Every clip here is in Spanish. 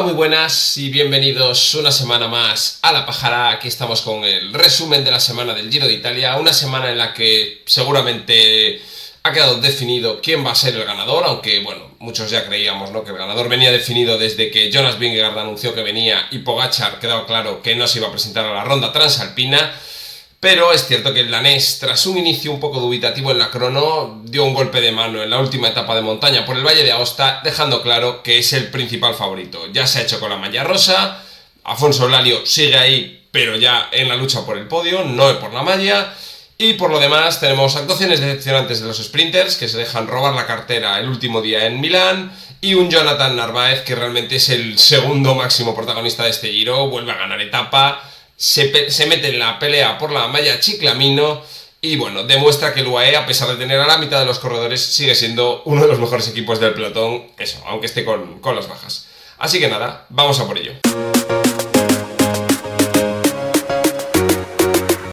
muy buenas y bienvenidos una semana más a La Pájara. Aquí estamos con el resumen de la semana del Giro de Italia, una semana en la que seguramente ha quedado definido quién va a ser el ganador, aunque bueno, muchos ya creíamos, ¿no?, que el ganador venía definido desde que Jonas Vingegaard anunció que venía y Pogačar quedaba claro que no se iba a presentar a la ronda transalpina. Pero es cierto que el danés, tras un inicio un poco dubitativo en la crono, dio un golpe de mano en la última etapa de montaña por el Valle de Aosta, dejando claro que es el principal favorito. Ya se ha hecho con la malla rosa, Afonso Eulalio sigue ahí, pero ya en la lucha por el podio, no por la malla. Y por lo demás tenemos actuaciones decepcionantes de los sprinters, que se dejan robar la cartera el último día en Milán, y un Jonathan Narváez, que realmente es el segundo máximo protagonista de este Giro, vuelve a ganar etapa, se mete en la pelea por la malla Ciclamino y bueno, demuestra que el UAE, a pesar de tener a la mitad de los corredores, sigue siendo uno de los mejores equipos del pelotón, eso, aunque esté con las bajas. Así que nada, vamos a por ello.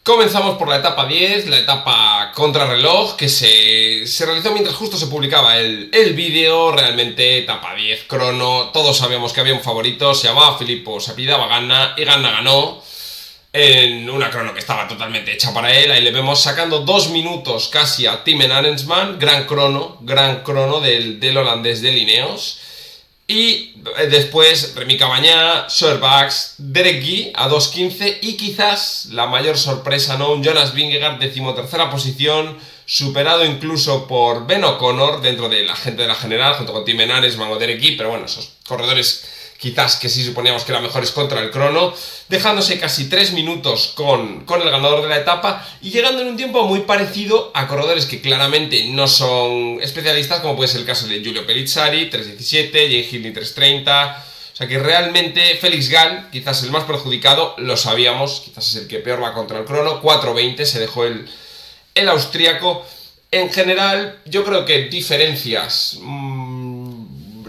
Comenzamos por la etapa 10, la etapa contrarreloj, que se realizó mientras justo se publicaba el vídeo. Realmente etapa 10, crono, todos sabíamos que había un favorito, se llamaba Filippo, se apellidaba Ganna y Ganna ganó en una crono que estaba totalmente hecha para él. Ahí le vemos sacando 2 minutos casi a Timen Arensman, gran crono del holandés de Ineos. Y después Remy Cavagna, Sherbax, Derek Guy a 2.15 y quizás la mayor sorpresa, ¿no?, un Jonas Vingegaard, 13ª posición, superado incluso por Ben O'Connor dentro de la gente de la general, junto con Timen Arensman o Derek Guy, pero bueno, esos corredores quizás que sí suponíamos que eran mejores contra el crono, dejándose casi 3 minutos con el ganador de la etapa y llegando en un tiempo muy parecido a corredores que claramente no son especialistas, como puede ser el caso de Giulio Pellizzari, 3.17, Jay Hindley 3.30, o sea que realmente Felix Gall, quizás el más perjudicado, lo sabíamos, quizás es el que peor va contra el crono, 4.20 se dejó el austríaco. En general, yo creo que diferencias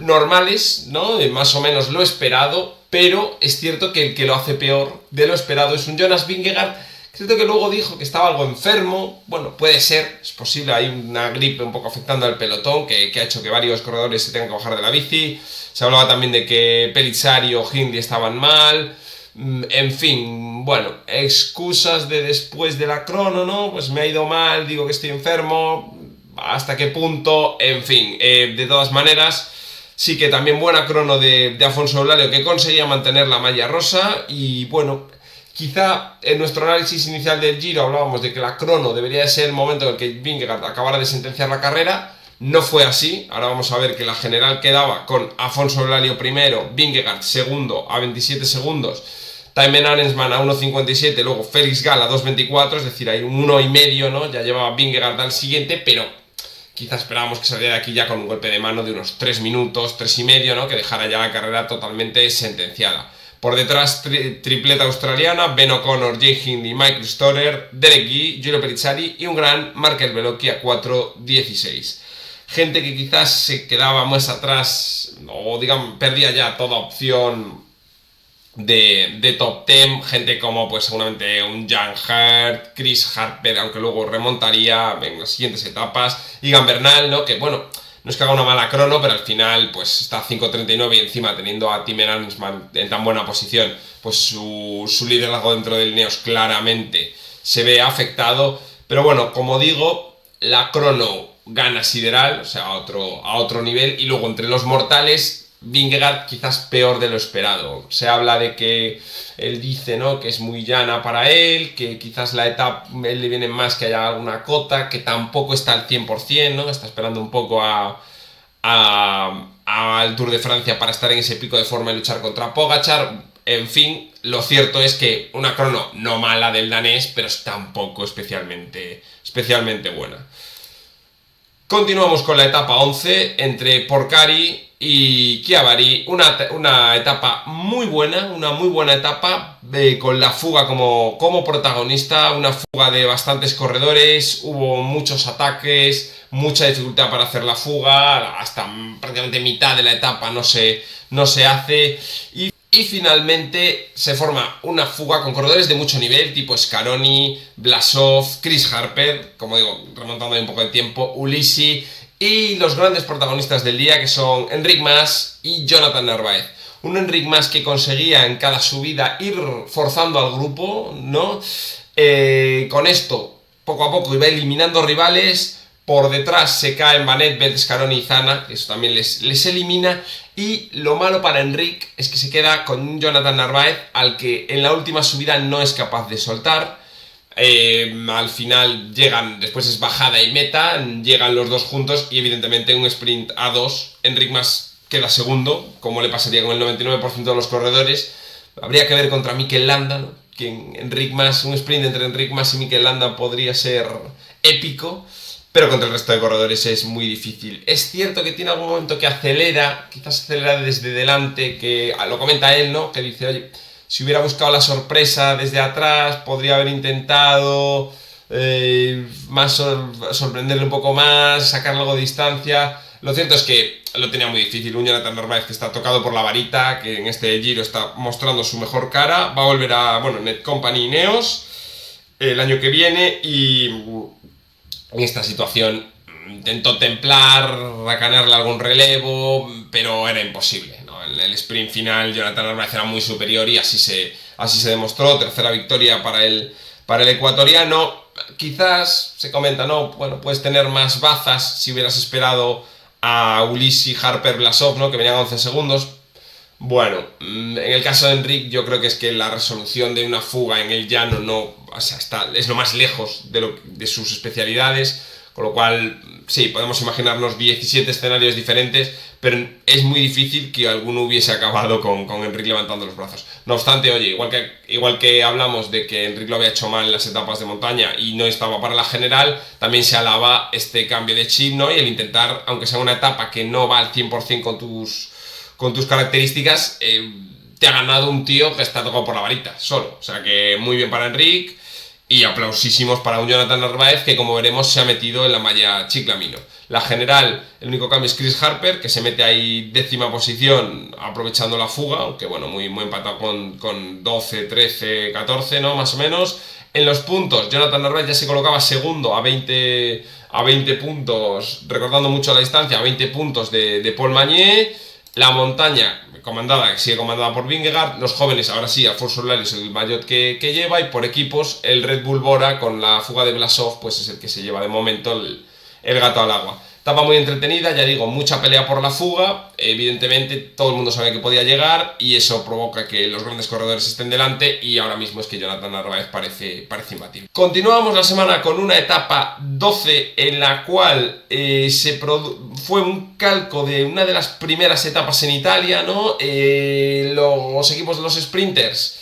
normales, ¿no?, más o menos lo esperado, pero es cierto que el que lo hace peor de lo esperado es un Jonas Vingegaard. Es cierto que luego dijo que estaba algo enfermo, bueno, puede ser, es posible, hay una gripe un poco afectando al pelotón que ha hecho que varios corredores se tengan que bajar de la bici. Se hablaba también de que Pellizzari o Hindley estaban mal, en fin, bueno, excusas de después de la crono, ¿no?, pues me ha ido mal, digo que estoy enfermo, hasta qué punto, en fin, de todas maneras. Sí que también buena crono de Afonso Eulalio, que conseguía mantener la malla rosa. Y bueno, quizá en nuestro análisis inicial del Giro hablábamos de que la crono debería ser el momento en el que Vingegaard acabara de sentenciar la carrera. No fue así. Ahora vamos a ver que la general quedaba con Afonso Eulalio primero, Vingegaard segundo a 27 segundos, Timen Arensman a 1.57, luego Felix Gall a 2.24, es decir, hay un 1,5, ¿no? Ya llevaba Vingegaard al siguiente, pero quizás esperábamos que saliera de aquí ya con un golpe de mano de unos 3 minutos, 3,5, ¿no?, que dejara ya la carrera totalmente sentenciada. Por detrás, tripleta australiana, Ben O'Connor, Jay Hindley, Michael Storer, Derek Guy, Giulio Pellizzari y un gran Markel Velocchi a 4.16. Gente que quizás se quedaba más atrás, o digamos, perdía ya toda opción de top 10, gente como pues seguramente un Jan Hart, Chris Harper, aunque luego remontaría en las siguientes etapas, Egan Bernal, ¿no?, que bueno, no es que haga una mala crono, pero al final pues está a 5.39 y encima teniendo a Timen Arensman en tan buena posición, pues su liderazgo dentro del Ineos claramente se ve afectado. Pero bueno, como digo, la crono gana sideral, o sea, a otro nivel, y luego entre los mortales Vingegaard quizás peor de lo esperado. Se habla de que él dice, ¿no?, que es muy llana para él, que quizás la etapa él le viene más que haya alguna cota, que tampoco está al 100%, ¿no?, está esperando un poco al Tour de Francia para estar en ese pico de forma y luchar contra Pogačar. En fin, lo cierto es que una crono no mala del danés, pero tampoco especialmente buena. Continuamos con la etapa 11 entre Porcari y Chiavari, una etapa muy buena, una muy buena etapa, con la fuga como protagonista, una fuga de bastantes corredores, hubo muchos ataques, mucha dificultad para hacer la fuga, hasta prácticamente mitad de la etapa no se hace, y finalmente se forma una fuga con corredores de mucho nivel, tipo Scaroni, Blasov, Chris Harper, como digo, remontando ahí un poco de tiempo, Ulissi, y los grandes protagonistas del día, que son Enric Mas y Jonathan Narváez. Un Enric Mas que conseguía en cada subida ir forzando al grupo, ¿no? Con esto, poco a poco iba eliminando rivales. Por detrás se caen Banet, Bedscaroni y Zana, que eso también les elimina. Y lo malo para Enric es que se queda con un Jonathan Narváez al que en la última subida no es capaz de soltar. Al final llegan, después es bajada y meta, llegan los dos juntos y evidentemente un sprint a dos. Enric Mas queda segundo, como le pasaría con el 99% de los corredores. Habría que ver contra Mikel Landa, ¿no? Que Enric Mas, un sprint entre Enric Mas y Mikel Landa podría ser épico, pero contra el resto de corredores es muy difícil. Es cierto que tiene algún momento que acelera, quizás acelera desde delante, que lo comenta él, ¿no? Que dice, oye, si hubiera buscado la sorpresa desde atrás, podría haber intentado sorprenderle un poco más, sacarle algo de distancia. Lo cierto es que lo tenía muy difícil. Un Jonathan Narváez que está tocado por la varita, que en este Giro está mostrando su mejor cara. Va a volver a, Netcompany Ineos el año que viene y en esta situación intentó templar, racanearle algún relevo, pero era imposible, ¿no? En el sprint final Jonathan Narváez era muy superior y así se demostró. Tercera victoria para el ecuatoriano. Quizás se comenta, ¿no? Bueno, puedes tener más bazas si hubieras esperado a Ulissi, Harper, Blasov, ¿no? Que venían a 11 segundos. Bueno, en el caso de Enric yo creo que es que la resolución de una fuga en el llano no, o sea, es lo más lejos de sus especialidades, con lo cual sí, podemos imaginarnos 17 escenarios diferentes, pero es muy difícil que alguno hubiese acabado con Enric levantando los brazos. No obstante, oye, igual que hablamos de que Enric lo había hecho mal en las etapas de montaña y no estaba para la general, también se alaba este cambio de chip, ¿no? Y el intentar, aunque sea una etapa que no va al 100% con tus características, te ha ganado un tío que está tocado por la varita, solo. O sea que muy bien para Enric y aplausísimos para un Jonathan Narváez que, como veremos, se ha metido en la malla Chiclamino. La general, el único cambio es Chris Harper, que se mete ahí 10ª posición aprovechando la fuga, aunque bueno, muy empatado con 12, 13, 14, ¿no? Más o menos. En los puntos, Jonathan Narváez ya se colocaba segundo a 20 puntos, recordando mucho la distancia, a 20 puntos de Paul Magnier. La montaña sigue comandada por Vingegaard. Los jóvenes, ahora sí, Alfonso Solari es el maillot que lleva. Y por equipos, el Red Bull Bora con la fuga de Blasov, pues es el que se lleva de momento el gato al agua. Etapa muy entretenida, ya digo, mucha pelea por la fuga. Evidentemente todo el mundo sabía que podía llegar y eso provoca que los grandes corredores estén delante, y ahora mismo es que Jonathan Narváez parece imbatible. Continuamos la semana con una etapa 12 en la cual fue un calco de una de las primeras etapas en Italia, ¿no? Los equipos de los sprinters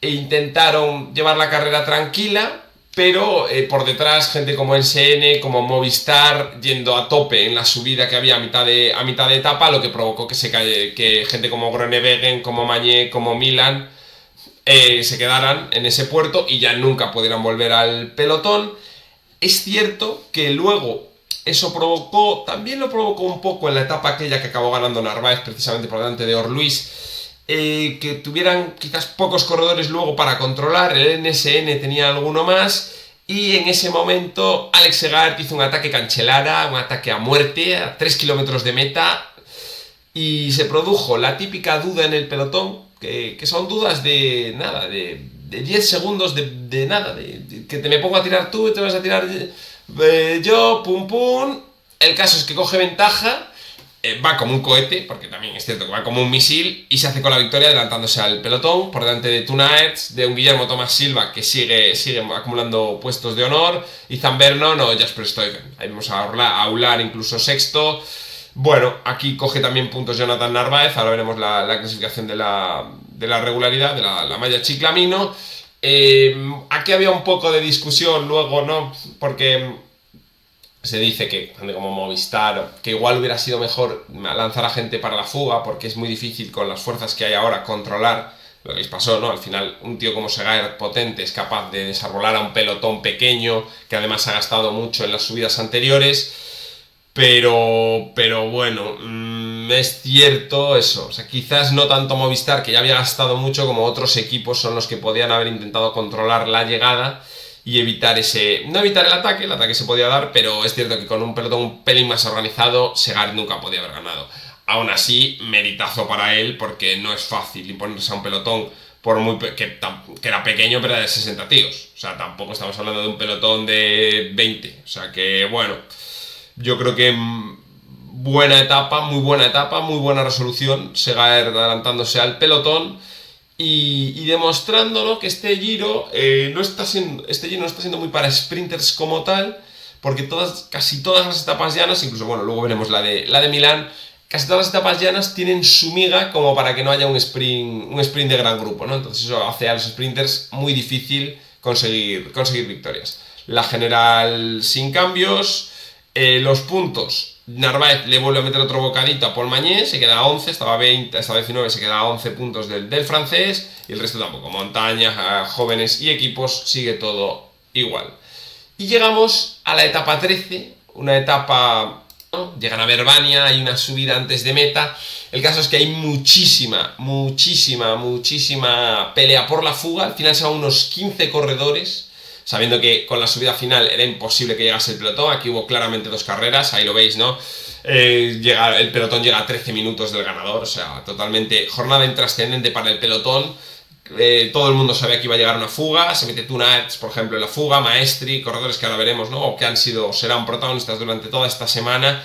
intentaron llevar la carrera tranquila, pero por detrás gente como NSN, como Movistar, yendo a tope en la subida que había a mitad de etapa, lo que provocó que gente como Groenewegen, como Mañé, como Milan se quedaran en ese puerto y ya nunca pudieran volver al pelotón. Es cierto que luego eso también lo provocó un poco en la etapa aquella que acabó ganando Narváez, precisamente por delante de Orluis, que tuvieran quizás pocos corredores luego para controlar. El NSN tenía alguno más y en ese momento Alex Segart hizo un ataque Cancellara, un ataque a muerte a 3 kilómetros de meta, y se produjo la típica duda en el pelotón, que son dudas de nada, de 10 segundos de nada, que te me pongo a tirar tú y te vas a tirar yo, pum pum. El caso es que coge ventaja, va como un cohete, porque también es cierto que va como un misil, y se hace con la victoria adelantándose al pelotón por delante de Toon Aerts, de un Guillermo Tomás Silva que sigue acumulando puestos de honor, y Izan Vernon o Jasper Stuyven. Ahí vemos a Ular incluso sexto. Bueno, aquí coge también puntos Jonathan Narváez. Ahora veremos la clasificación de la regularidad de la malla Chiclamino. Aquí había un poco de discusión luego, ¿no? Porque se dice que gente como Movistar, que igual hubiera sido mejor lanzar a gente para la fuga, porque es muy difícil con las fuerzas que hay ahora controlar lo que les pasó, ¿no? Al final, un tío como Segart, potente, es capaz de desarrollar a un pelotón pequeño, que además ha gastado mucho en las subidas anteriores. Pero bueno, es cierto eso. O sea, quizás no tanto Movistar, que ya había gastado mucho, como otros equipos son los que podían haber intentado controlar la llegada y evitar no evitar el ataque se podía dar, pero es cierto que con un pelotón un pelín más organizado, Segart nunca podía haber ganado. Aún así, meritazo para él, porque no es fácil imponerse a un pelotón que era pequeño, pero era de 60 tíos. O sea, tampoco estamos hablando de un pelotón de 20. O sea que, bueno, yo creo que buena etapa, muy buena resolución, Segaer adelantándose al pelotón y demostrando, ¿no?, que este Giro no está siendo muy para sprinters como tal, porque casi todas las etapas llanas, incluso, bueno, luego veremos la de Milán, casi todas las etapas llanas tienen su miga como para que no haya un sprint de gran grupo, ¿no? Entonces eso hace a los sprinters muy difícil conseguir victorias. La general sin cambios, los puntos, Narváez le vuelve a meter otro bocadito a Paul Mañé, se queda a 11, estaba 20, estaba 19, se queda a 11 puntos del francés, y el resto tampoco, montaña, jóvenes y equipos, sigue todo igual. Y llegamos a la etapa 13, una etapa, ¿no?, llegan a Verbania, hay una subida antes de meta. El caso es que hay muchísima pelea por la fuga. Al final se van unos 15 corredores, sabiendo que con la subida final era imposible que llegase el pelotón. Aquí hubo claramente dos carreras, ahí lo veis, ¿no? El pelotón llega a 13 minutos del ganador, o sea, totalmente jornada intrascendente para el pelotón. Todo el mundo sabía que iba a llegar una fuga, se mete Tunats, por ejemplo, en la fuga, Maestri, corredores que ahora veremos, ¿no?, o que serán protagonistas durante toda esta semana,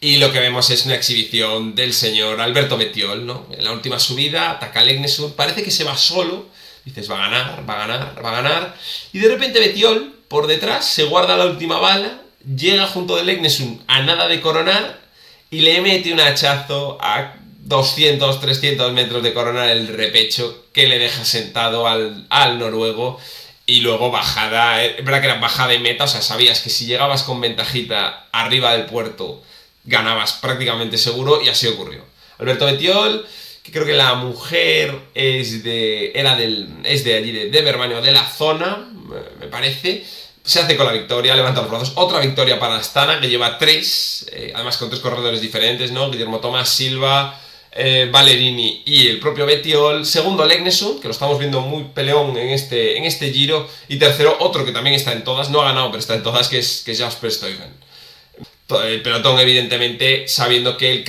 y lo que vemos es una exhibición del señor Alberto Bettiol, ¿no? En la última subida, ataca a Legnesund, parece que se va solo, dices, va a ganar, y de repente Bettiol, por detrás, se guarda la última bala, llega junto de Legnesund a nada de coronar, y le mete un hachazo a 200, 300 metros de coronar el repecho, que le deja sentado al noruego, y luego bajada, es verdad que era bajada y meta, o sea, sabías que si llegabas con ventajita arriba del puerto, ganabas prácticamente seguro, y así ocurrió. Alberto Bettiol, que creo que la mujer es de allí, de Verbania, de la zona, me parece, se hace con la victoria, levanta los brazos. Otra victoria para Astana, que lleva 3, además con 3 corredores diferentes, ¿no? Guillermo Tomás, Silva, Ballerini y el propio Bettiol. Segundo, Legnesund, que lo estamos viendo muy peleón en este Giro. Y tercero, otro que también está en todas, no ha ganado, pero está en todas, que es Jasper Stuyven. El pelotón, evidentemente, sabiendo que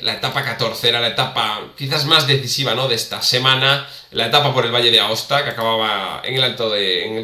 la etapa 14 era la etapa quizás más decisiva, ¿no?, de esta semana, la etapa por el Valle de Aosta, que acababa en el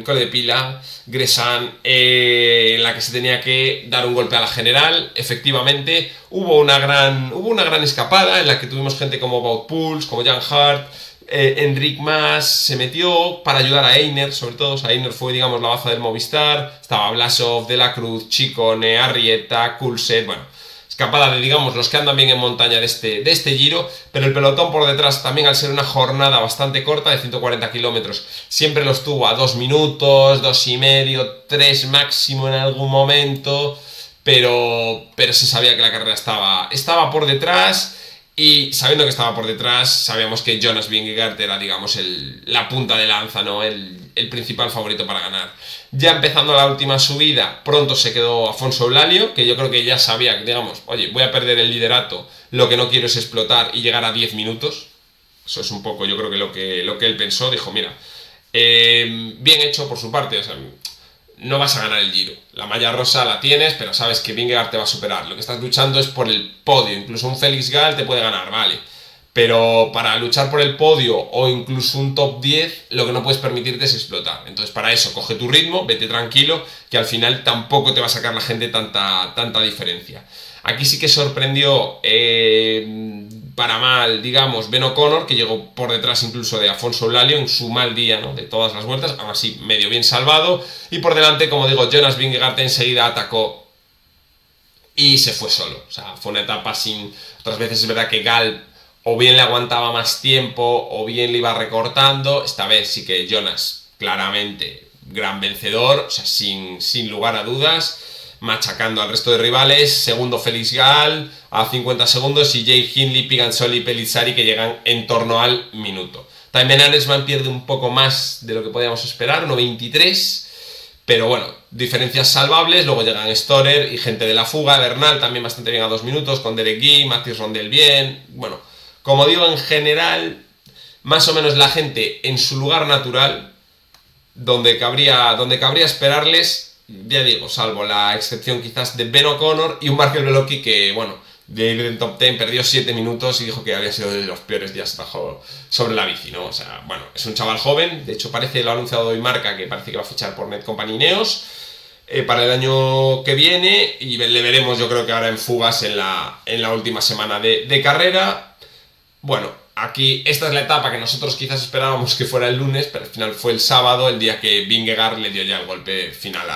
Colle de Pila, Gresan, en la que se tenía que dar un golpe a la general. Efectivamente, hubo una gran escapada en la que tuvimos gente como Wout Poels, como Jan Hart, Enric Mas se metió para ayudar a Einer, sobre todo. O sea, Einer fue, digamos, la baza del Movistar. Estaba Blasov, De la Cruz, Chicone, Arrieta, Kulset, bueno, escapada de, digamos, los que andan bien en montaña de este Giro. Pero el pelotón por detrás, también al ser una jornada bastante corta, de 140 kilómetros, siempre los tuvo a 2 minutos, 2 y medio, 3 máximo en algún momento, pero se sabía que la carrera estaba por detrás. Y sabiendo que estaba por detrás, sabíamos que Jonas Vingegaard era, digamos, la punta de lanza, ¿no?, el principal favorito para ganar. Ya empezando la última subida, pronto se quedó Afonso Eulalio, que yo creo que ya sabía que, digamos, oye, voy a perder el liderato, lo que no quiero es explotar y llegar a 10 minutos. Eso es un poco, yo creo que lo que él pensó. Dijo, mira, bien hecho por su parte, o sea, no vas a ganar el Giro. La malla rosa la tienes, pero sabes que Vingegaard te va a superar. Lo que estás luchando es por el podio. Incluso un Felix Gall te puede ganar, vale. Pero para luchar por el podio o incluso un top 10, lo que no puedes permitirte es explotar. Entonces, para eso, coge tu ritmo, vete tranquilo, que al final tampoco te va a sacar la gente tanta diferencia. Aquí sí que sorprendió, para mal, digamos, Ben O'Connor, que llegó por detrás incluso de Afonso Eulalio en su mal día, ¿no?, de todas las vueltas, aún así medio bien salvado. Y por delante, como digo, Jonas Vingegaard enseguida atacó y se fue solo. O sea, fue una etapa sin... Otras veces es verdad que Gall o bien le aguantaba más tiempo o bien le iba recortando. Esta vez sí que Jonas, claramente, gran vencedor, o sea, sin lugar a dudas, machacando al resto de rivales. Segundo Felix Gall a 50 segundos y Jay Hindley, Piganzoli y Pellizzari, que llegan en torno al minuto. También Arensman pierde un poco más de lo que podíamos esperar, 1.23, pero bueno, diferencias salvables. Luego llegan Storer y gente de la fuga, Bernal también bastante bien a 2 minutos, con Derek Guy, Mathis Rondel bien. Bueno, como digo, en general, más o menos la gente en su lugar natural, donde cabría esperarles, ya digo, salvo la excepción quizás de Ben O'Connor y un Markel Beloki que, bueno, de ir en top 10, perdió 7 minutos y dijo que había sido de los peores días sobre la bici, ¿no? O sea, bueno, es un chaval joven, de hecho lo ha anunciado hoy Marca, que parece que va a fichar por Netcompany Ineos para el año que viene, y le veremos yo creo que ahora en fugas en la última semana de carrera. Bueno, aquí esta es la etapa que nosotros quizás esperábamos que fuera el lunes, pero al final fue el sábado, el día que Vingegaard le dio ya el golpe final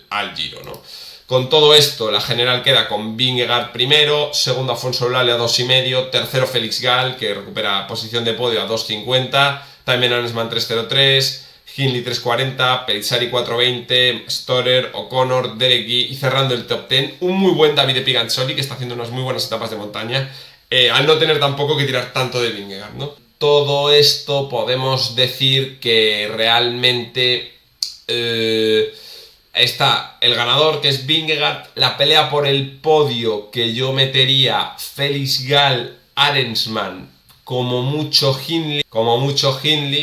al Giro, ¿no? Con todo esto, la general queda con Vingegaard primero, segundo Afonso Eulali a 2,5, tercero Félix Gall, que recupera posición de podio a 2,50, también Arensman 3,03, Hindley 3,40, Pellizzari 4,20, Storer, O'Connor, Derek Guy, y cerrando el top 10, un muy buen Davide Piganzoli, que está haciendo unas muy buenas etapas de montaña, al no tener tampoco que tirar tanto de Vingegaard, ¿no? Todo esto podemos decir que realmente está el ganador, que es Vingegaard, la pelea por el podio que yo metería Félix Gall, Arensman, como mucho Hindley,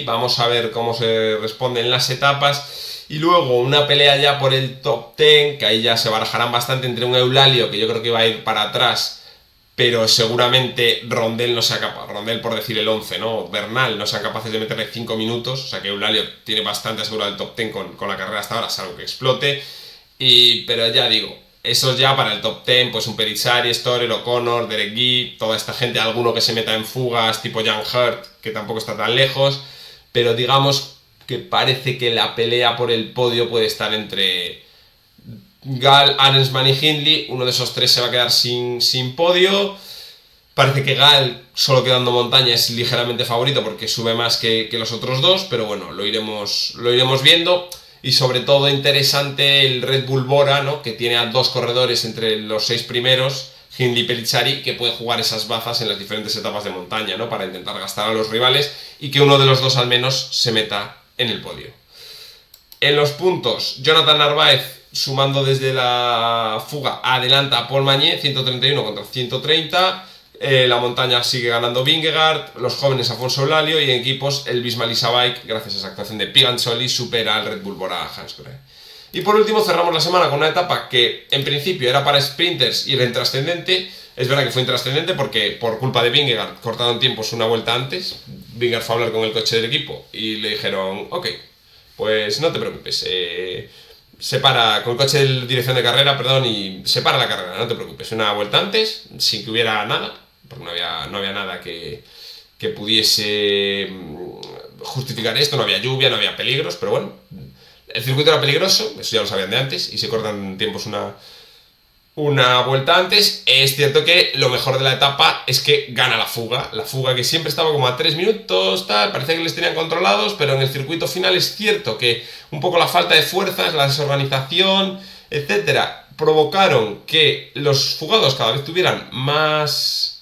vamos a ver cómo se responden las etapas, y luego una pelea ya por el top 10, que ahí ya se barajarán bastante entre un Eulalio, que yo creo que va a ir para atrás, pero seguramente Rondel no sea capaz, Rondel por decir el 11, ¿no? Bernal no sean capaces de meterle 5 minutos, o sea que Eulalio tiene bastante asegurado el top 10 con la carrera hasta ahora, salvo que explote, pero ya digo, eso ya para el top 10, pues un Pellizzari, Storer, O'Connor, Derek Guy, toda esta gente, alguno que se meta en fugas, tipo Jan Hurt, que tampoco está tan lejos, pero digamos que parece que la pelea por el podio puede estar entre Gall, Arensman y Hindley. Uno de esos tres se va a quedar sin podio. Parece que Gall, solo quedando montaña, es ligeramente favorito porque sube más que los otros dos, pero bueno, lo iremos viendo. Y sobre todo interesante el Red Bull Bora, ¿no? Que tiene a 2 corredores entre los 6 primeros, Hindley y Pellizzari, que puede jugar esas bazas en las diferentes etapas de montaña, ¿no? Para intentar gastar a los rivales y que uno de los dos al menos se meta en el podio. En los puntos, Jonathan Narváez, sumando desde la fuga, adelanta a Paul Mañé, 131 contra 130. La montaña sigue ganando Vingegaard, los jóvenes Afonso Eulali, y en equipos el Visma-Lease Bike, gracias a esa actuación de Piganzoli, supera al Red Bull Bora Hansgrohe. Y por último cerramos la semana con una etapa que en principio era para sprinters y era intrascendente. Es verdad que fue intrascendente porque por culpa de Vingegaard cortaron tiempos una vuelta antes. Vingegaard fue a hablar con el coche del equipo y le dijeron, ok, pues no te preocupes, separa con el coche de dirección de carrera, y separa la carrera, no te preocupes, una vuelta antes, sin que hubiera nada, porque no había nada que pudiese justificar esto, no había lluvia, no había peligros, pero bueno, el circuito era peligroso, eso ya lo sabían de antes, y se cortan tiempos una vuelta antes. Es cierto que lo mejor de la etapa es que gana la fuga que siempre estaba como a 3 minutos, parece que les tenían controlados, pero en el circuito final es cierto que un poco la falta de fuerzas, la desorganización, etcétera, provocaron que los fugados cada vez tuvieran más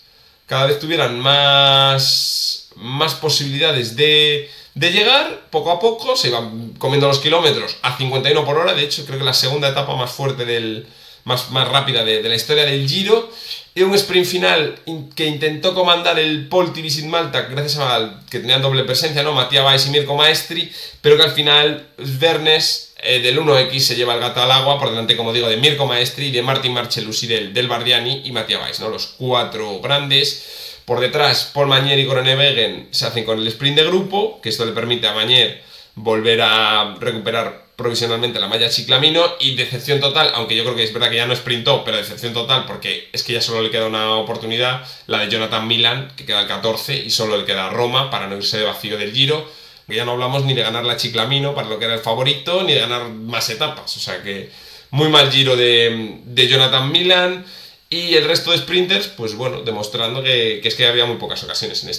posibilidades de llegar. Poco a poco se iban comiendo los kilómetros a 51 por hora, de hecho creo que la segunda etapa más fuerte más rápida de la historia del Giro, y un sprint final que intentó comandar el Polti Visit Malta gracias a que tenían doble presencia, ¿no? Mattia Valls y Mirko Maestri, pero que al final Vernes del 1X se lleva el gato al agua por delante, como digo, de Mirko Maestri, de Martin Marcellusi, del Bardiani y Mattia Valls, ¿no? Los 4 grandes. Por detrás, Paul Mañer y Groenewegen se hacen con el sprint de grupo, que esto le permite a Mañer volver a recuperar provisionalmente la malla Ciclamino, y decepción total, aunque yo creo que es verdad que ya no sprintó, pero decepción total porque es que ya solo le queda una oportunidad, la de Jonathan Milan, que queda el 14, y solo le queda Roma para no irse de vacío del Giro, que ya no hablamos ni de ganar la Ciclamino, para lo que era el favorito, ni de ganar más etapas, o sea que muy mal Giro de Jonathan Milan. Y el resto de sprinters, pues bueno, demostrando que es que había muy pocas ocasiones en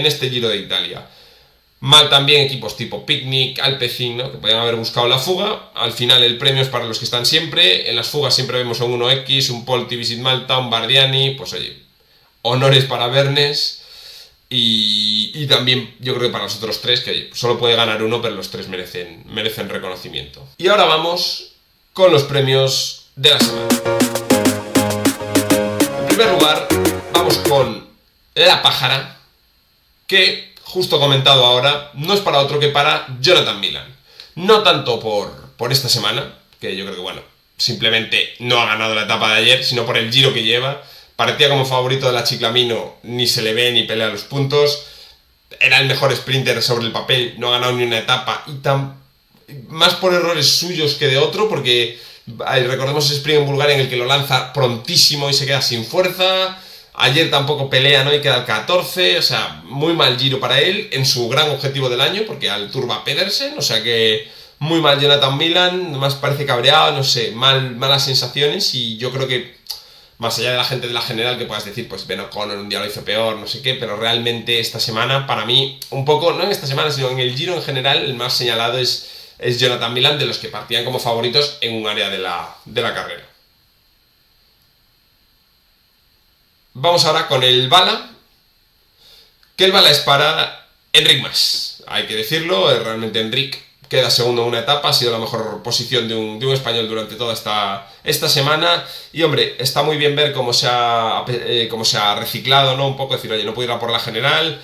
este Giro de Italia. Mal también equipos tipo Picnic, Alpecin, ¿no? Que podían haber buscado la fuga. Al final el premio es para los que están siempre. En las fugas siempre vemos a un 1X, un Polti Visit Malta, un Bardiani. Pues oye, honores para Vernes. Y también yo creo que para los otros 3, que oye, solo puede ganar uno, pero los 3 merecen reconocimiento. Y ahora vamos con los premios de la semana. En primer lugar, vamos con La Pájara, que, justo comentado ahora, no es para otro que para Jonathan Milan. No tanto por esta semana, que yo creo que, bueno, simplemente no ha ganado la etapa de ayer, sino por el Giro que lleva, parecía como favorito de la Chiclamino, ni se le ve ni pelea los puntos. Era el mejor sprinter sobre el papel, no ha ganado ni una etapa, y más por errores suyos que de otro, porque recordemos ese sprint en Bulgaria en el que lo lanza prontísimo y se queda sin fuerza. Ayer tampoco pelea, ¿no? Y queda el 14, o sea, muy mal Giro para él, en su gran objetivo del año, porque al Tour va Pedersen, o sea que muy mal Jonathan Milan, más parece cabreado, no sé, malas sensaciones, y yo creo que más allá de la gente de la general que puedas decir, pues Ben O'Connor un día lo hizo peor, no sé qué, pero realmente esta semana, para mí, un poco, no en esta semana, sino en el Giro en general, el más señalado es Jonathan Milan, de los que partían como favoritos en un área de la carrera. Vamos ahora con el Bala, que el Bala es para Enric Mas, hay que decirlo, realmente Enric queda segundo en una etapa, ha sido la mejor posición de un español durante toda esta semana. Y hombre, está muy bien ver cómo se ha reciclado, ¿no? Un poco decir, oye, no puedo ir a por la general,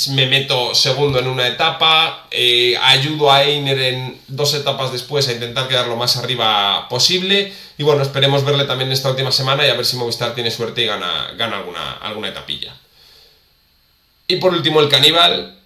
me meto segundo en una etapa, ayudo a Einer en 2 etapas después a intentar quedar lo más arriba posible. Y bueno, esperemos verle también esta última semana y a ver si Movistar tiene suerte y gana alguna etapilla. Y por último el Caníbal,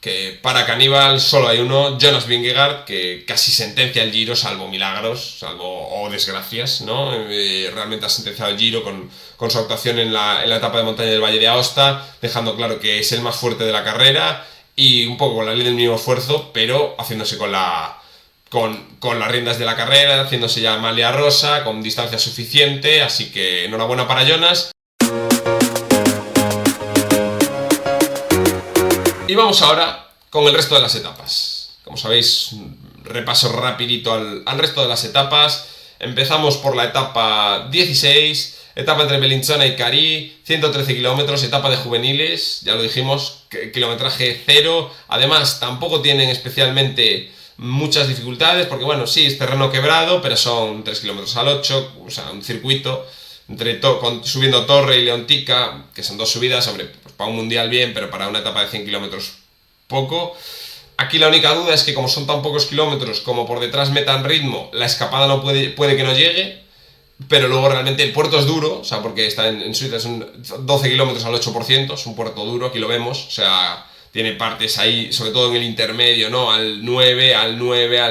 que para Caníbal solo hay uno, Jonas Vingegaard, que casi sentencia el Giro, salvo milagros, o desgracias, ¿no? Realmente ha sentenciado el Giro con su actuación en la etapa de montaña del Valle de Aosta, dejando claro que es el más fuerte de la carrera y un poco con la ley del mínimo esfuerzo, pero haciéndose con las riendas de la carrera, haciéndose ya malea rosa, con distancia suficiente, así que enhorabuena para Jonas. Y vamos ahora con el resto de las etapas. Como sabéis, repaso rapidito al resto de las etapas. Empezamos por la etapa 16, etapa entre Bellinzona y Cari, 113 kilómetros, etapa de juveniles, ya lo dijimos, kilometraje cero. Además, tampoco tienen especialmente muchas dificultades, porque bueno, sí, es terreno quebrado, pero son 3 kilómetros al 8, o sea, un circuito subiendo Torre y Leontica, que son 2 subidas, hombre, pues para un mundial bien, pero para una etapa de 100 kilómetros poco. Aquí la única duda es que como son tan pocos kilómetros, como por detrás metan ritmo, la escapada no puede que no llegue, pero luego realmente el puerto es duro, o sea, porque está en Suiza, es 12 kilómetros al 8%, es un puerto duro, aquí lo vemos, o sea, tiene partes ahí, sobre todo en el intermedio, ¿no? Al 9,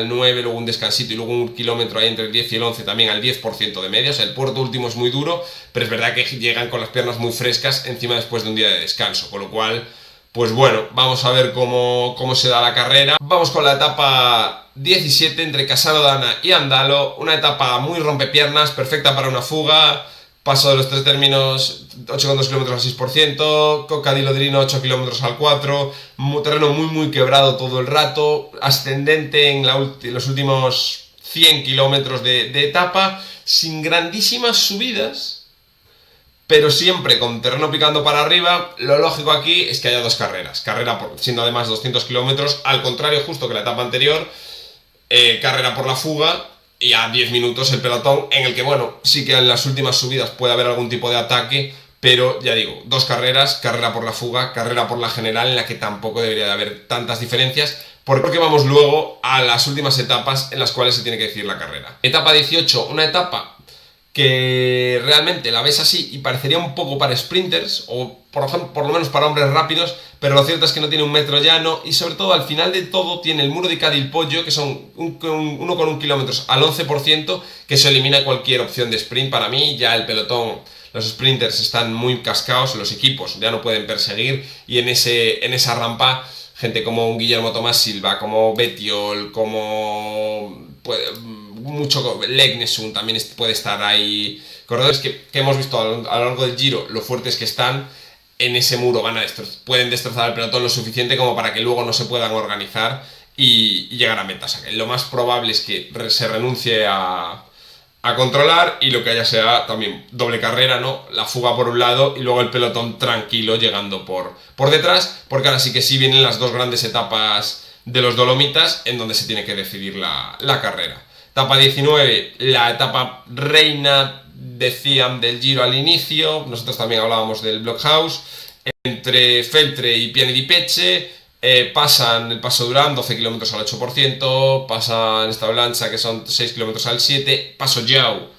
luego un descansito y luego un kilómetro ahí entre el 10 y el 11 también al 10% de media. O sea, el puerto último es muy duro, pero es verdad que llegan con las piernas muy frescas encima después de un día de descanso, con lo cual, pues bueno, vamos a ver cómo se da la carrera. Vamos con la etapa 17 entre Cassano d'Ana y Andalo, una etapa muy rompepiernas, perfecta para una fuga. Paso de los 3 términos, 8,2 km al 6%, Cocadilodrino 8 km al 4%, terreno muy quebrado todo el rato, ascendente en los últimos 100 kilómetros de etapa, sin grandísimas subidas, pero siempre con terreno picando para arriba. Lo lógico aquí es que haya 2 carreras, siendo además 200 kilómetros, al contrario justo que la etapa anterior, carrera por la fuga, y a 10 minutos el pelotón, en el que, bueno, sí que en las últimas subidas puede haber algún tipo de ataque, pero ya digo, 2 carreras, carrera por la fuga, carrera por la general, en la que tampoco debería de haber tantas diferencias, porque vamos luego a las últimas etapas en las cuales se tiene que decidir la carrera. Etapa 18, una etapa que realmente la ves así y parecería un poco para sprinters, o por lo menos para hombres rápidos, pero lo cierto es que no tiene un metro llano, y sobre todo al final de todo tiene el muro de Cadilpollo, que son 1,1 kilómetros al 11%, que se elimina cualquier opción de sprint. Para mí ya el pelotón, los sprinters están muy cascados, los equipos ya no pueden perseguir, y en esa rampa gente como un Guillermo Tomás Silva, como Bettiol, como mucho Legnesun también puede estar ahí. Corredores que hemos visto a lo largo del Giro lo fuertes que están, en ese muro pueden destrozar el pelotón lo suficiente como para que luego no se puedan organizar y llegar a meta. O sea, que lo más probable es que se renuncie a controlar, y lo que haya sea también doble carrera, ¿no? La fuga por un lado y luego el pelotón tranquilo llegando por detrás, porque ahora sí que sí vienen las 2 grandes etapas de los Dolomitas en donde se tiene que decidir la carrera. Etapa 19, la etapa reina, decían, del Giro al inicio. Nosotros también hablábamos del Blockhouse, entre Feltre y Piene di Pecce. Pasan el Paso Durán, 12 km al 8%, pasan esta Blancha, que son 6 km al 7%, Paso Jau,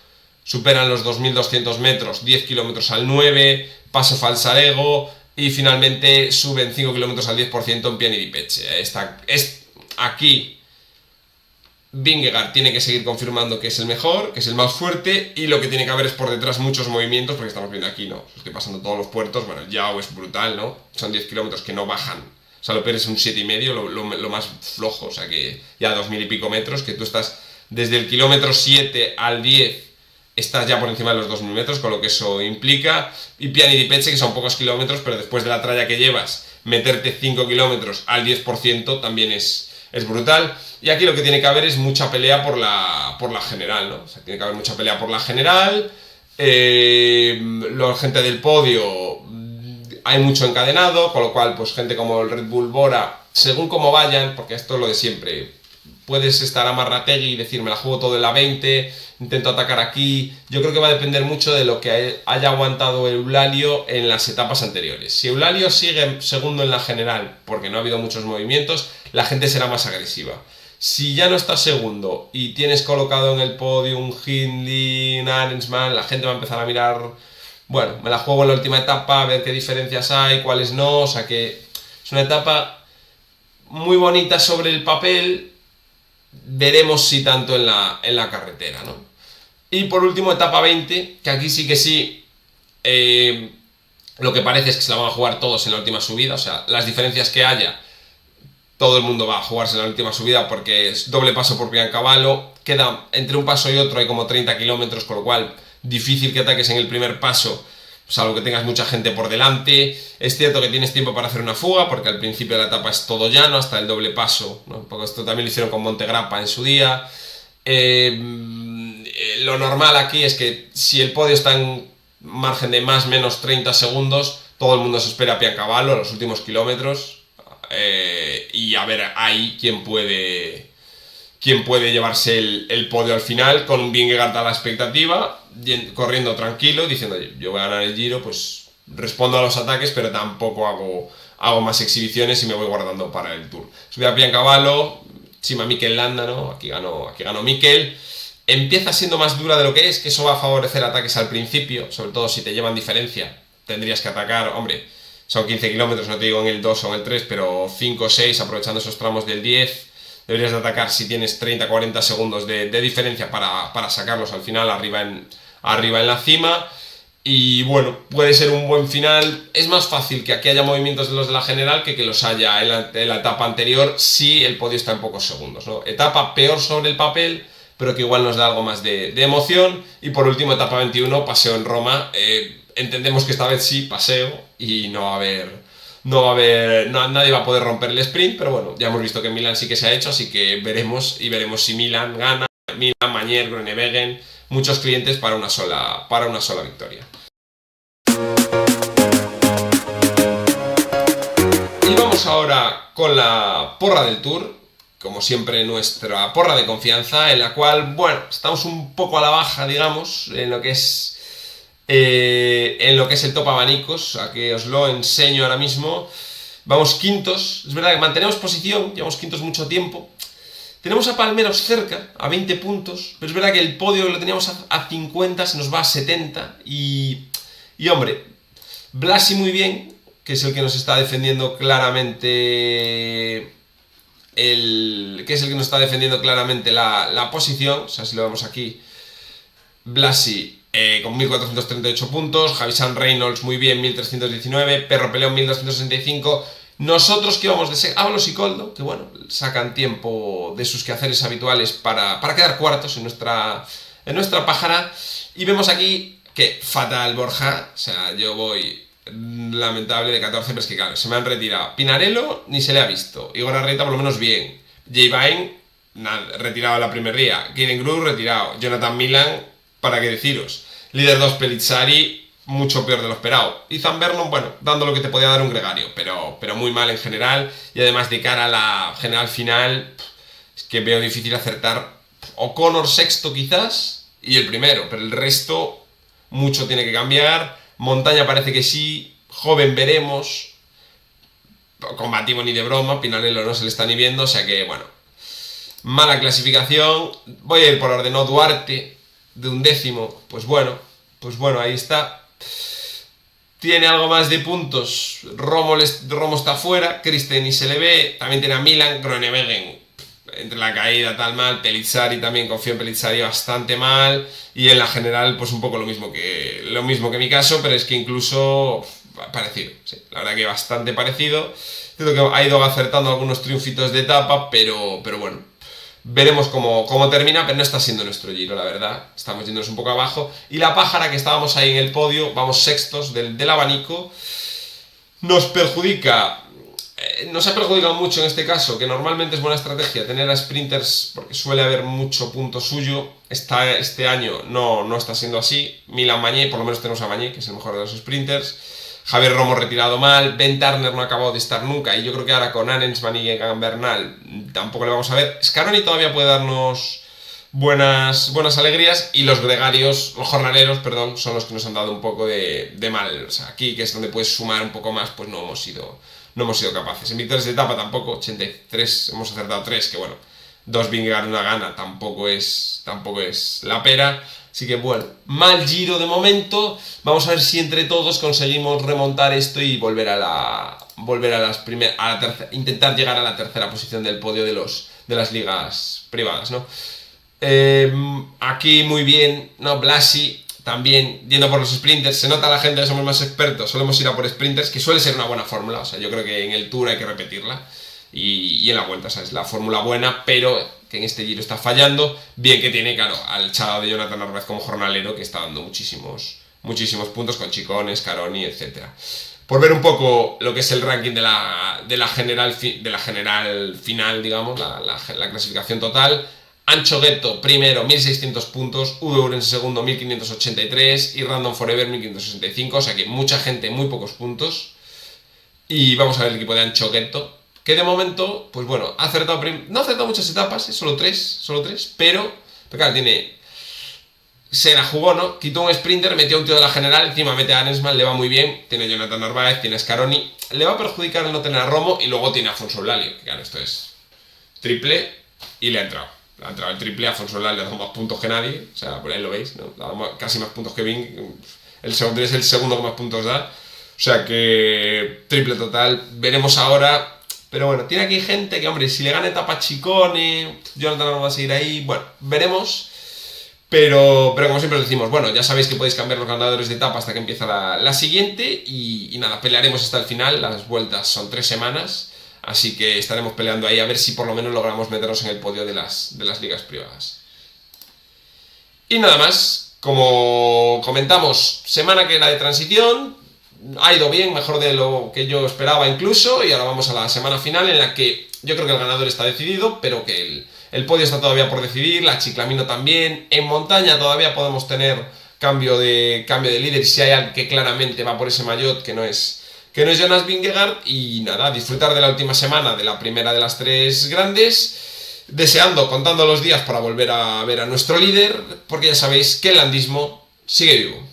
superan los 2200 metros, 10 kilómetros al 9, paso Falsarego y finalmente suben 5 kilómetros al 10% en Piani di Pecce. Aquí Vingegaard tiene que seguir confirmando que es el mejor, que es el más fuerte, y lo que tiene que haber es por detrás muchos movimientos, porque estamos viendo aquí, ¿no? Estoy pasando todos los puertos, bueno, Yao es brutal, ¿no? Son 10 kilómetros que no bajan. O sea, lo peor es un 7,5, lo más flojo, o sea que ya 2000 y pico metros, que tú estás desde el kilómetro 7 al 10, estás ya por encima de los 2000 metros, con lo que eso implica. Y Piani di Pecce, que son pocos kilómetros, pero después de la tralla que llevas, meterte 5 kilómetros al 10% también es brutal. Y aquí lo que tiene que haber es mucha pelea por la general, ¿no? O sea, tiene que haber mucha pelea por la general. La gente del podio, hay mucho encadenado, con lo cual, pues gente como el Red Bull Bora, según como vayan, porque esto es lo de siempre, puedes estar a Marrategui y decir, me la juego todo en la 20, intento atacar aquí. Yo creo que va a depender mucho de lo que haya aguantado Eulalio en las etapas anteriores. Si Eulalio sigue segundo en la general, porque no ha habido muchos movimientos, la gente será más agresiva. Si ya no estás segundo y tienes colocado en el podio un Hindley, un Arensman, la gente va a empezar a mirar, bueno, me la juego en la última etapa, a ver qué diferencias hay, cuáles no. O sea que es una etapa muy bonita sobre el papel, veremos si tanto en la carretera, ¿no? Y por último, etapa 20, que aquí sí que sí, lo que parece es que se la van a jugar todos en la última subida. O sea, las diferencias que haya, todo el mundo va a jugarse en la última subida, porque es doble paso por Piancavallo, queda entre un paso y otro hay como 30 kilómetros, con lo cual difícil que ataques en el primer paso, salvo que tengas mucha gente por delante. Es cierto que tienes tiempo para hacer una fuga, porque al principio de la etapa es todo llano, hasta el doble paso, ¿no? Porque esto también lo hicieron con Montegrappa en su día. Lo normal aquí es que si el podio está en margen de más o menos 30 segundos, todo el mundo se espera a Piancavallo en los últimos kilómetros, y a ver ahí quién puede llevarse el podio al final, con un Vingegaard a la expectativa, corriendo tranquilo, diciendo, oye, yo voy a ganar el Giro, pues respondo a los ataques, pero tampoco hago más exhibiciones y me voy guardando para el Tour. Subí a Piancavallo, Cima Mikel Landa, ¿no? Aquí ganó Mikel. Empieza siendo más dura de lo que es, que eso va a favorecer ataques al principio, sobre todo si te llevan diferencia, tendrías que atacar, hombre, son 15 kilómetros, no te digo en el 2 o en el 3, pero 5 o 6, aprovechando esos tramos del 10, deberías de atacar si tienes 30-40 segundos de diferencia para sacarlos al final arriba en la cima. Y bueno, puede ser un buen final. Es más fácil que aquí haya movimientos de los de la general que los haya en la etapa anterior, si el podio está en pocos segundos, ¿no? Etapa peor sobre el papel, pero que igual nos da algo más de emoción. Y por último, etapa 21, paseo en Roma. Entendemos que esta vez sí, paseo, y nadie va a poder romper el sprint, pero bueno, ya hemos visto que en Milán sí que se ha hecho, así que veremos si Milán gana. Milán, Mañer, Groenewegen, muchos clientes para una sola victoria. Y vamos ahora con la porra del Tour, como siempre nuestra porra de confianza, en la cual, bueno, estamos un poco a la baja, digamos, en lo que es el top abanicos. A que os lo enseño ahora mismo. Vamos quintos, es verdad que mantenemos posición, llevamos quintos mucho tiempo. Tenemos a Palmeros cerca, a 20 puntos, pero es verdad que el podio lo teníamos a 50, se nos va a 70. Y hombre, Blasi muy bien, que es el que nos está defendiendo claramente la posición. O sea, si lo vemos aquí, Blasi con 1438 puntos, Javisan Reynolds muy bien, 1319, Perro Peleón 1265. Nosotros que íbamos de Ábalos y Coldo, que bueno, sacan tiempo de sus quehaceres habituales para quedar cuartos en nuestra pájara. Y vemos aquí que fatal Borja, o sea, yo voy lamentable de 14, pero es que claro, se me han retirado. Pinarello ni se le ha visto, Igor Arreta por lo menos bien, Jay Vine retirado la primer día, Kieran Gru retirado, Jonathan Milan, para qué deciros, líder 2 Pellizzari, mucho peor de lo esperado. Y Ethan Vernon, bueno, dando lo que te podía dar un gregario, pero muy mal en general. Y además de cara a la general final, es que veo difícil acertar. O'Connor sexto quizás, y el primero, pero el resto mucho tiene que cambiar. Montaña parece que sí, joven veremos, combativo ni de broma, Pinarello no se le está ni viendo, o sea que bueno, mala clasificación. Voy a ir por orden, ¿no? Duarte, de 1º, pues bueno, ahí está. Tiene algo más de puntos. Romo está fuera, Christen y se le ve. También tiene a Milan, Groenewegen entre la caída tal mal, Pellizzari también, confío en Pellizzari bastante mal, y en la general pues un poco lo mismo que mi caso, pero es que incluso parecido, sí, la verdad que bastante parecido. Creo que ha ido acertando algunos triunfitos de etapa, pero bueno, veremos cómo termina, pero no está siendo nuestro Giro, la verdad. Estamos yéndonos un poco abajo. Y la pájara, que estábamos ahí en el podio, vamos sextos del abanico, nos perjudica. Nos ha perjudicado mucho en este caso, que normalmente es buena estrategia tener a sprinters porque suele haber mucho punto suyo. Este año no está siendo así. Milan Mañé, por lo menos tenemos a Mañé, que es el mejor de los sprinters. Javier Romo retirado mal, Ben Turner no ha acabado de estar nunca, y yo creo que ahora con Arensman y Egan Bernal tampoco le vamos a ver. Scaroni todavía puede darnos buenas alegrías, y los jornaleros, son los que nos han dado un poco de mal. O sea, aquí, que es donde puedes sumar un poco más, pues no hemos sido capaces. En victorias de etapa tampoco, 83, hemos acertado 3, que bueno, 2 Vingegaard, una gana, tampoco es la pera. Así que bueno, mal Giro de momento. Vamos a ver si entre todos conseguimos remontar esto y volver a intentar llegar a la tercera posición del podio de las ligas privadas, ¿no? Aquí muy bien, ¿no? Blasi también yendo por los sprinters. Se nota a la gente que somos más expertos, solemos ir a por sprinters, que suele ser una buena fórmula. O sea, yo creo que en el Tour hay que repetirla, y en la Vuelta, o sea, es la fórmula buena, pero que en este Giro está fallando. Bien que tiene, claro, al chaval de Jonathan Narváez como jornalero, que está dando muchísimos puntos con Chicone, Scaroni, etc. Por ver un poco lo que es el ranking de la general final, digamos, la clasificación total. Ancho Ghetto primero, 1600 puntos, Udo Urens segundo, 1583, y Random Forever 1565, o sea que mucha gente, muy pocos puntos. Y vamos a ver el equipo de Ancho Ghetto, que de momento, pues bueno, no ha acertado muchas etapas, solo tres, pero claro, se la jugó, ¿no? Quitó un sprinter, metió a un tío de la general, encima mete a Arensman, le va muy bien, tiene a Jonathan Narváez, tiene a Scaroni, le va a perjudicar el no tener a Romo, y luego tiene a Afonso Eulalio, que claro, esto es triple, y le ha entrado el triple. Afonso Eulalio le ha dado más puntos que nadie, o sea, por ahí lo veis, ¿no? Le ha dado casi más puntos que Ving, es el segundo que más puntos da, o sea que triple total. Veremos ahora, pero bueno, tiene aquí gente que, hombre, si le gana etapa Chicone, Jonathan no va a seguir ahí, bueno, veremos. Pero como siempre decimos, bueno, ya sabéis que podéis cambiar los ganadores de etapa hasta que empieza la siguiente, y nada, pelearemos hasta el final. Las vueltas son 3 semanas, así que estaremos peleando ahí a ver si por lo menos logramos meternos en el podio de las ligas privadas. Y nada más, como comentamos, semana que era de transición, ha ido bien, mejor de lo que yo esperaba incluso, y ahora vamos a la semana final, en la que yo creo que el ganador está decidido, pero que el podio está todavía por decidir, la Chiclamino también. En montaña todavía podemos tener cambio de líder, si hay alguien que claramente va por ese maillot, que no es Jonas Vingegaard. Y nada, disfrutar de la última semana, de la primera de las 3 grandes, contando los días para volver a ver a nuestro líder, porque ya sabéis que el landismo sigue vivo.